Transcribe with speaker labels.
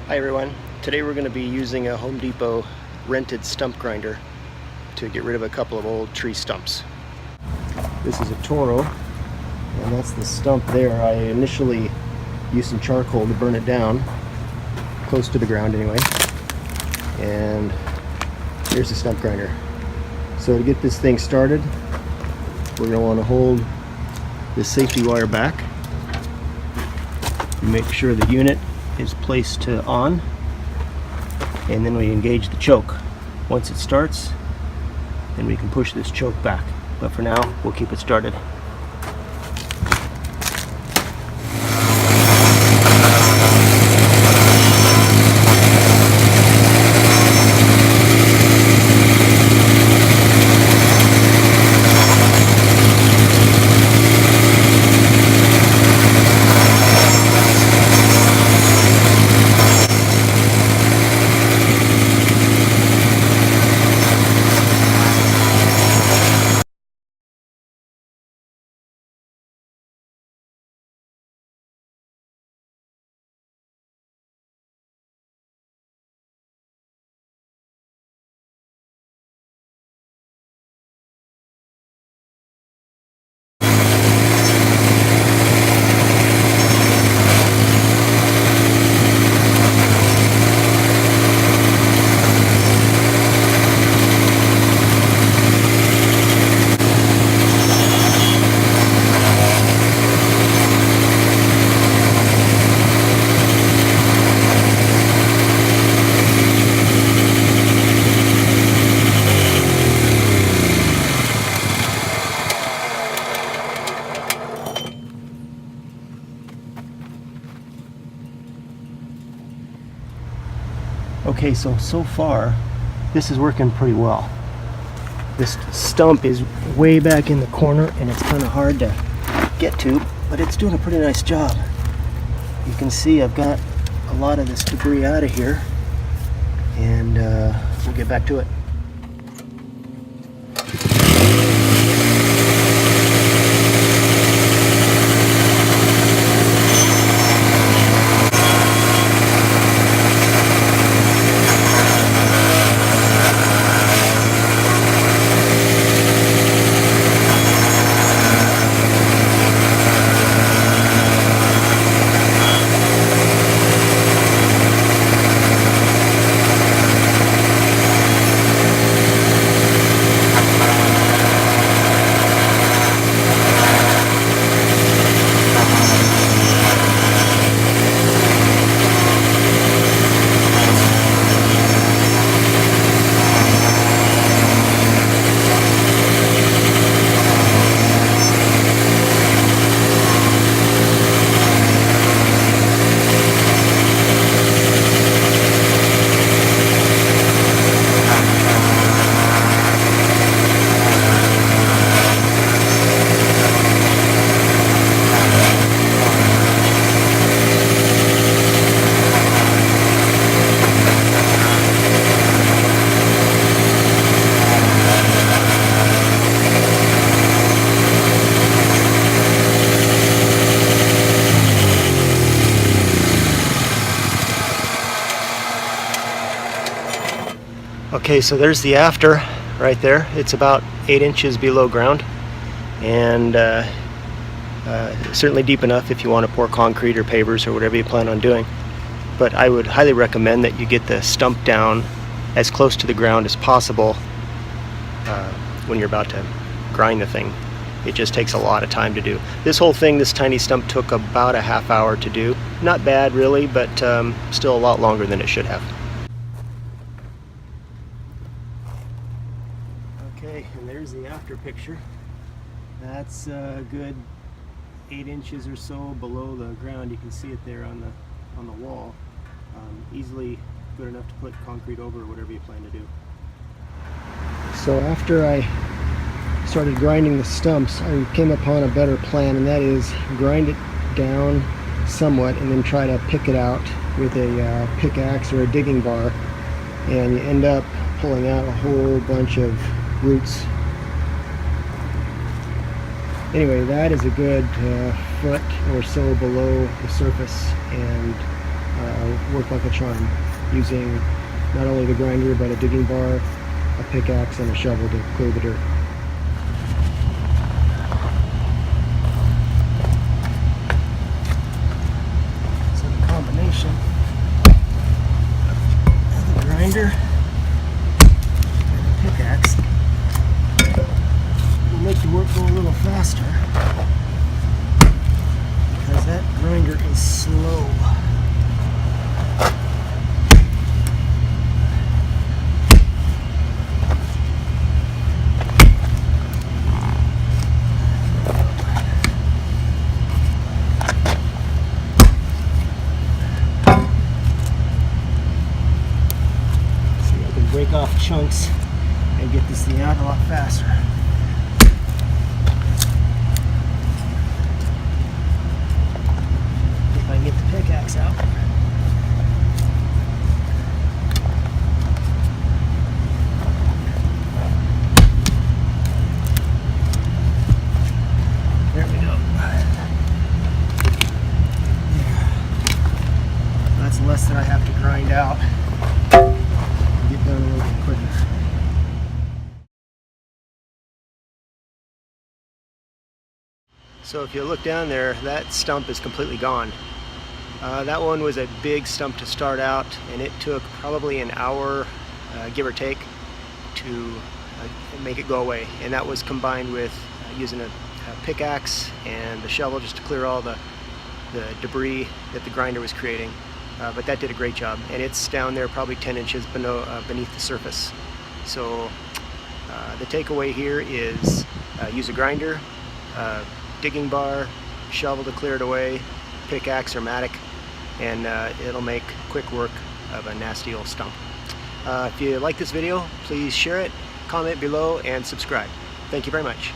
Speaker 1: Hi everyone. Today we're going to be using a Home Depot rented stump grinder to get rid of a couple of old tree stumps. This is a Toro, and that's the stump there. I initially used some charcoal to burn it down, close to the ground anyway. And here's the stump grinder. So to get this thing started, we're going to want to hold this safety wire back. Make sure the unit is placed to on, and then we engage the choke. Once it starts, then we can push this choke back. But for now, we'll keep it started. Okay, so far this is working pretty well. This stump is way back in the corner and it's kind of hard to get to, but it's doing a pretty nice job. You can see I've got a lot of this debris out of here, and we'll get back to it. Okay, so there's the after right there. It's about 8 inches below ground, and certainly deep enough if you want to pour concrete or pavers or whatever you plan on doing. But I would highly recommend that you get the stump down as close to the ground as possible when you're about to grind the thing. It just takes a lot of time to do. This whole thing, this tiny stump, took about a half hour to do. Not bad really, but still a lot longer than it should have. Okay, and there's the after picture. That's a good 8 inches or so below the ground. You can see it there on the wall. Easily good enough to put concrete over or whatever you plan to do. So after I started grinding the stumps, I came upon a better plan, and that is grind it down somewhat and then try to pick it out with a pickaxe or a digging bar, and you end up pulling out a whole bunch of roots. Anyway, that is a good foot or so below the surface, and work like a charm, using not only the grinder but a digging bar, a pickaxe, and a shovel to clear the dirt. So the combination of the grinder and the pickaxe will make the work go a little faster, because that grinder is slow. Break off chunks and get this thing out a lot faster. If I can get the pickaxe out. There we go. That's less that I have to grind out. Get done a little bit quicker. So if you look down there, that stump is completely gone. That one was a big stump to start out, and it took probably an hour, give or take, to make it go away. And that was combined with using a pickaxe and the shovel just to clear all the debris that the grinder was creating. But that did a great job, and it's down there probably 10 inches beneath the surface. So the takeaway here is use a grinder, digging bar, shovel to clear it away, pickaxe or mattock, and it'll make quick work of a nasty old stump. If you like this video, please share it, comment below, and subscribe. Thank you very much.